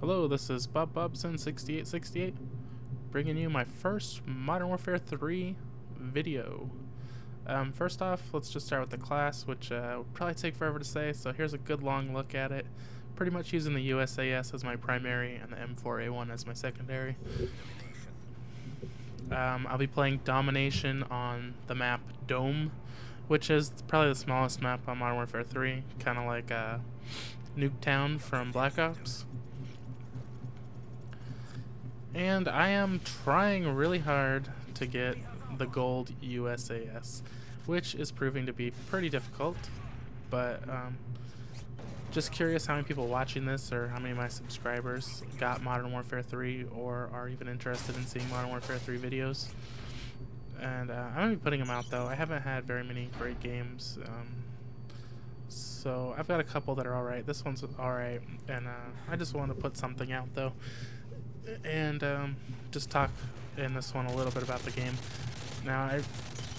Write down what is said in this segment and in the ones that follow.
Hello, this is BobBobson6868, bringing you my first Modern Warfare 3 video. First off, let's just start with the class, which will probably take forever to say, so here's a good long look at it. Pretty much using the USAS as my primary and the M4A1 as my secondary. I'll be playing Domination on the map Dome, which is probably the smallest map on Modern Warfare 3, kind of like Nuketown from Black Ops. And I am trying really hard to get the gold USAS, which is proving to be pretty difficult, but just curious how many people watching this or how many of my subscribers got Modern Warfare 3 or are even interested in seeing Modern Warfare 3 videos. And I'm going to be putting them out though. I haven't had very many great games, so I've got a couple that are alright. This one's alright, and I just wanted to put something out though. And just talk in this one a little bit about the game. Now,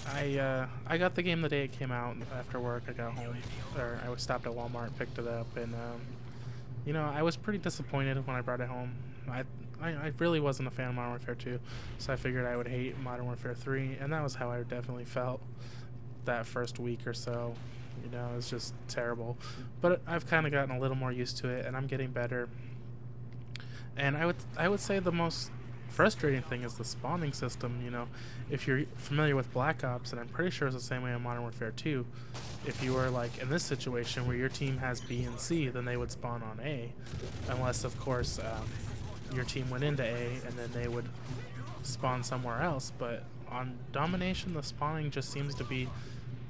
I got the game the day it came out. After work, I got home, or I was stopped at Walmart, picked it up, and you know, I was pretty disappointed when I brought it home. I really wasn't a fan of Modern Warfare 2, so I figured I would hate Modern Warfare 3, and that was how I definitely felt that first week or so. You know, it was just terrible. But I've kind of gotten a little more used to it, and I'm getting better. And I would say the most frustrating thing is the spawning system. You know, if you're familiar with Black Ops, and I'm pretty sure it's the same way in Modern Warfare 2, if you were like in this situation where your team has B and C, then they would spawn on A, unless of course your team went into A and then they would spawn somewhere else. But on Domination, the spawning just seems to be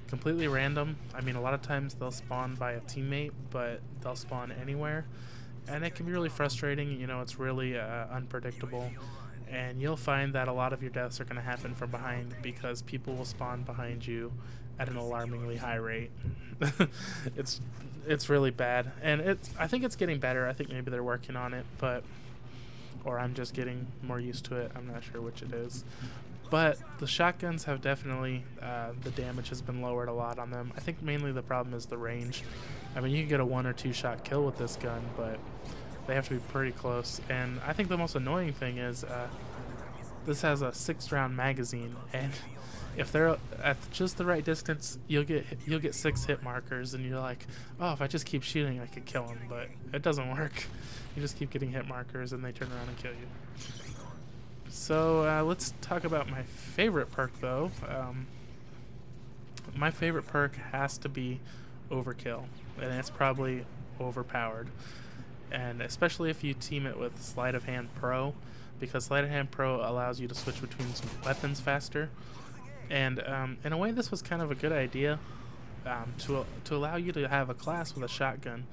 completely random. I mean, a lot of times they'll spawn by a teammate, but they'll spawn anywhere. And it can be really frustrating. You know, it's really unpredictable, and you'll find that a lot of your deaths are going to happen from behind because people will spawn behind you at an alarmingly high rate. It's really bad, and I think it's getting better. I think maybe they're working on it, or I'm just getting more used to it. I'm not sure which it is. But the shotguns have definitely, the damage has been lowered a lot on them. I think mainly the problem is the range. I mean, you can get a 1 or 2 shot kill with this gun, but they have to be pretty close. And I think the most annoying thing is this has a 6-round magazine, and if they're at just the right distance, you'll get 6 hit markers, and you're like, oh, if I just keep shooting, I could kill them. But it doesn't work. You just keep getting hit markers, and they turn around and kill you. So let's talk about my favorite perk, though. My favorite perk has to be Overkill, and it's probably overpowered. And especially if you team it with Sleight of Hand Pro, because Sleight of Hand Pro allows you to switch between some weapons faster. And in a way, this was kind of a good idea to allow you to have a class with a shotgun.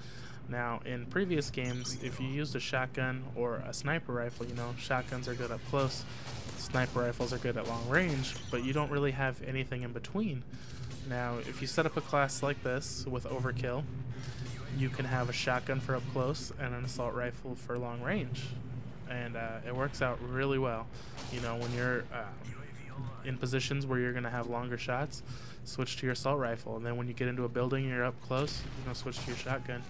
Now, in previous games, if you used a shotgun or a sniper rifle, you know, shotguns are good up close, sniper rifles are good at long range, but you don't really have anything in between. Now, if you set up a class like this with Overkill, you can have a shotgun for up close and an assault rifle for long range. And it works out really well. You know, when you're in positions where you're going to have longer shots, switch to your assault rifle. And then when you get into a building and you're up close, you know, switch to your shotgun.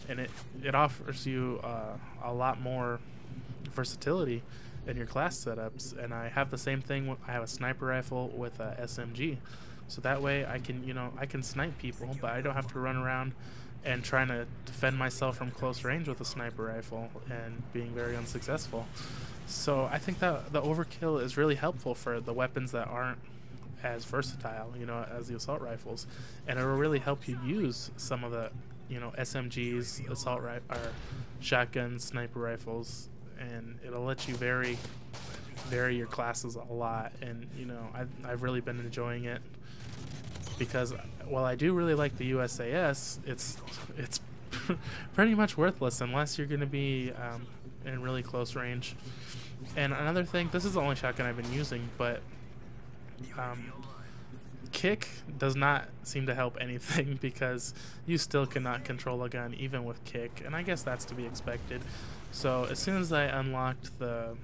And it offers you a lot more versatility in your class setups. And I have the same thing. I have a sniper rifle with a SMG, so that way I can snipe people, but I don't have to run around and trying to defend myself from close range with a sniper rifle and being very unsuccessful. So I think that the Overkill is really helpful for the weapons that aren't as versatile, you know, as the assault rifles, and it will really help you use some of the, you know, SMGs, or shotguns, sniper rifles, and it'll let you vary your classes a lot. And you know, I've really been enjoying it, because while I do really like the USAS, it's pretty much worthless unless you're going to be in really close range. And another thing, this is the only shotgun I've been using, but kick does not seem to help anything, because you still cannot control a gun even with kick, and I guess that's to be expected. So as soon as I unlocked the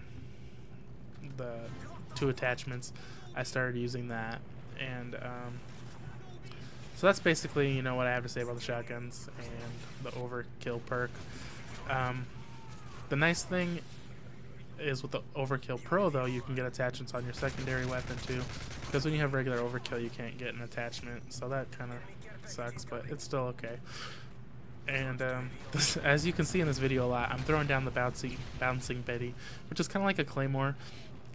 2 attachments, I started using that, and so that's basically, you know, what I have to say about the shotguns and the Overkill perk. The nice thing is with the Overkill Pro, though, you can get attachments on your secondary weapon too, because when you have regular Overkill you can't get an attachment, so that kind of sucks, but it's still okay. And as you can see in this video a lot, I'm throwing down the bouncing Betty, which is kind of like a claymore.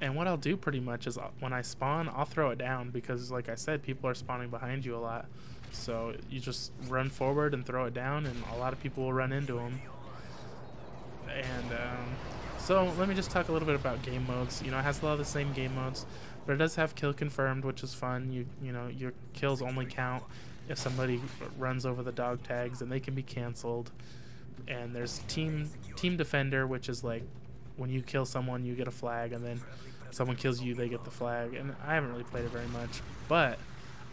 And what I'll do pretty much is when I spawn, I'll throw it down, because like I said, people are spawning behind you a lot. So you just run forward and throw it down, and a lot of people will run into them. And so let me just talk a little bit about game modes. You know, it has a lot of the same game modes, but it does have kill confirmed, which is fun. You know, your kills only count if somebody runs over the dog tags, and they can be canceled. And there's team defender, which is like when you kill someone you get a flag, and then someone kills you they get the flag. And I haven't really played it very much, but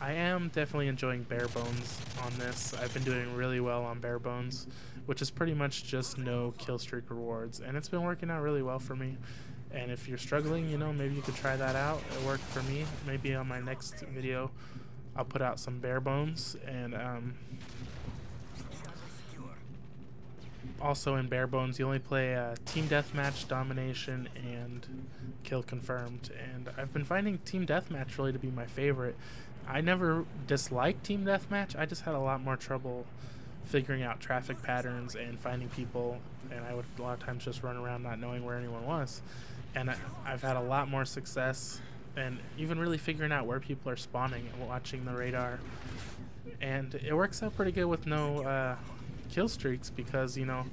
I am definitely enjoying bare bones on this. I've been doing really well on bare bones, which is pretty much just no kill streak rewards, and it's been working out really well for me. And if you're struggling, you know, maybe you could try that out. It worked for me. Maybe on my next video I'll put out some bare bones. And also in bare bones you only play team deathmatch, domination, and kill confirmed. And I've been finding team deathmatch really to be my favorite. I never disliked team deathmatch, I just had a lot more trouble figuring out traffic patterns and finding people, and I would a lot of times just run around not knowing where anyone was. And I've had a lot more success and even really figuring out where people are spawning and watching the radar. And it works out pretty good with no kill streaks, because, you know,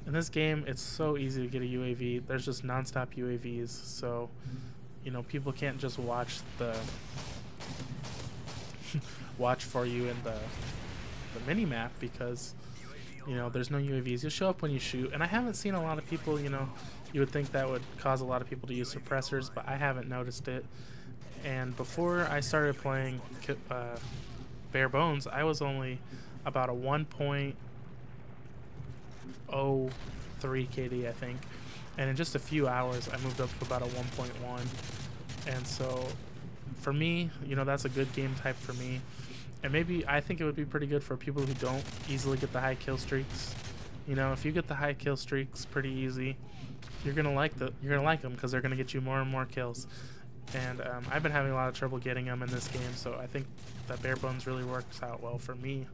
in this game it's so easy to get a UAV. There's just non-stop UAVs, so, you know, people can't just watch the watch for you in the mini-map, because, you know, there's no UAVs. You'll show up when you shoot, and I haven't seen a lot of people, you know, you would think that would cause a lot of people to use suppressors, but I haven't noticed it. And before I started playing bare bones, I was only about a 1.03 KD, I think, and in just a few hours I moved up to about a 1.1. And so for me, you know, that's a good game type for me. And maybe I think it would be pretty good for people who don't easily get the high kill streaks. You know, if you get the high kill streaks pretty easy, you're gonna like them, because they're gonna get you more and more kills. And I've been having a lot of trouble getting them in this game, so I think that bare bones really works out well for me,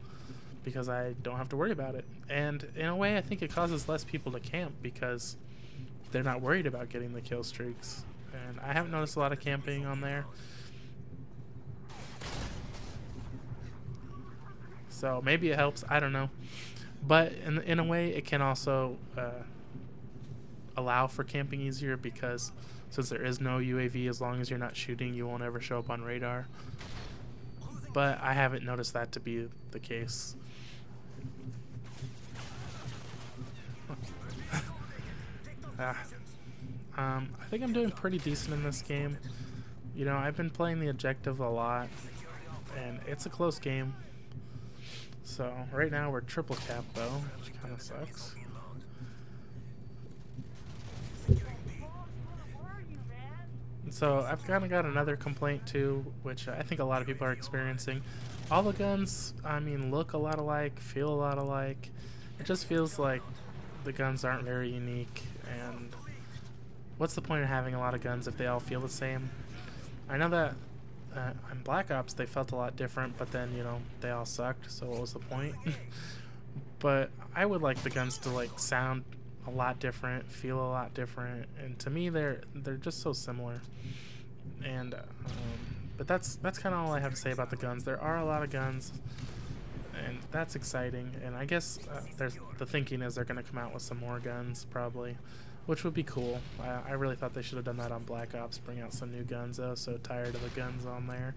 because I don't have to worry about it. And in a way, I think it causes less people to camp, because they're not worried about getting the kill streaks. And I haven't noticed a lot of camping on there. So maybe it helps, I don't know. But in a way, it can also allow for camping easier, because since there is no UAV, as long as you're not shooting, you won't ever show up on radar. But I haven't noticed that to be the case. I think I'm doing pretty decent in this game. You know, I've been playing the objective a lot, and it's a close game. So right now we're triple cap though, which kind of sucks. So I've kind of got another complaint too, which I think a lot of people are experiencing. All the guns, I mean, look a lot alike, feel a lot alike. It just feels like the guns aren't very unique, and what's the point of having a lot of guns if they all feel the same? I know that on Black Ops they felt a lot different, but then, you know, they all sucked, so what was the point? But I would like the guns to like sound a lot different, feel a lot different, and to me they're just so similar. And but that's kind of all I have to say about the guns. There are a lot of guns, and that's exciting. And I guess the thinking is they're going to come out with some more guns probably, which would be cool. I really thought they should have done that on Black Ops, bring out some new guns. I was so tired of the guns on there.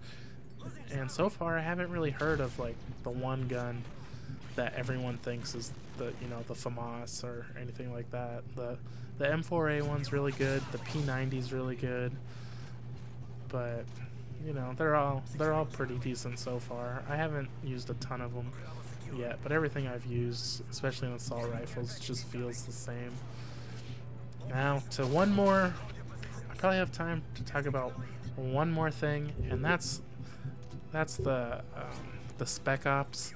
And so far I haven't really heard of like the one gun that everyone thinks is the, you know, the FAMAS or anything like that. The M4A one's really good, the P90's really good, but you know, they're all pretty decent so far. I haven't used a ton of them yet, but everything I've used, especially in assault rifles, just feels the same. Now to one more, I probably have time to talk about one more thing, and that's the Spec Ops.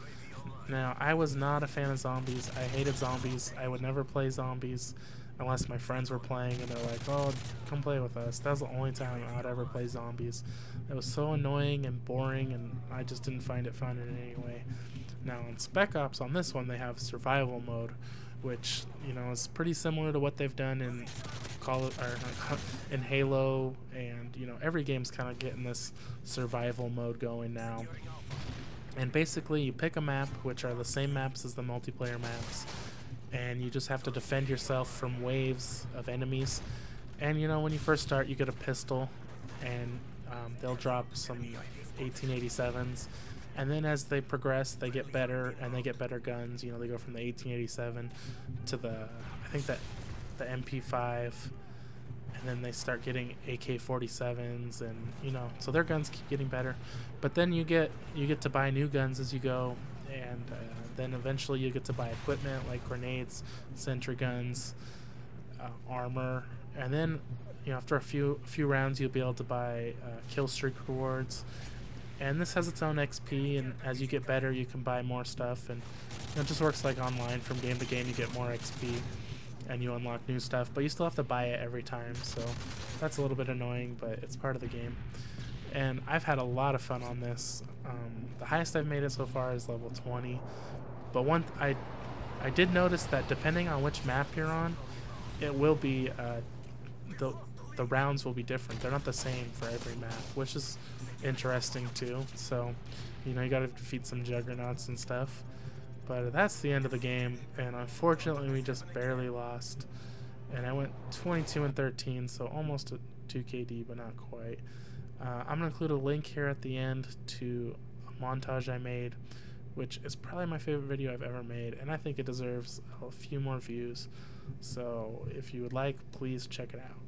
Now, I was not a fan of zombies. I hated zombies. I would never play zombies. unless my friends were playing and they're like, oh, come play with us. That was the only time I would ever play zombies. It was so annoying and boring, and I just didn't find it fun in any way. Now on Spec Ops, on this one, they have survival mode, which, you know, is pretty similar to what they've done in in Halo, and, you know, every game's kind of getting this survival mode going now. And basically you pick a map, which are the same maps as the multiplayer maps, and you just have to defend yourself from waves of enemies. And, you know, when you first start, you get a pistol, and they'll drop some 1887s, and then as they progress, they get better, and they get better guns. You know, they go from the 1887 to I think that the MP5, and then they start getting AK-47s, and, you know, so their guns keep getting better. But then you get to buy new guns as you go, and then eventually you get to buy equipment like grenades, sentry guns, armor, and then, you know, after a few rounds, you'll be able to buy kill streak rewards. And this has its own XP, and as you get better, you can buy more stuff, and, you know, it just works like online. From game to game, you get more XP, and you unlock new stuff, but you still have to buy it every time, so that's a little bit annoying, but it's part of the game. And I've had a lot of fun on this. The highest I've made it so far is level 20, but I did notice that depending on which map you're on, it will be the rounds will be different. They're not the same for every map, which is interesting too. So, you know, you gotta defeat some juggernauts and stuff. But that's the end of the game, and unfortunately we just barely lost. And I went 22-13, so almost a 2KD, but not quite. I'm gonna include a link here at the end to a montage I made, which is probably my favorite video I've ever made, and I think it deserves a few more views. So if you would like, please check it out.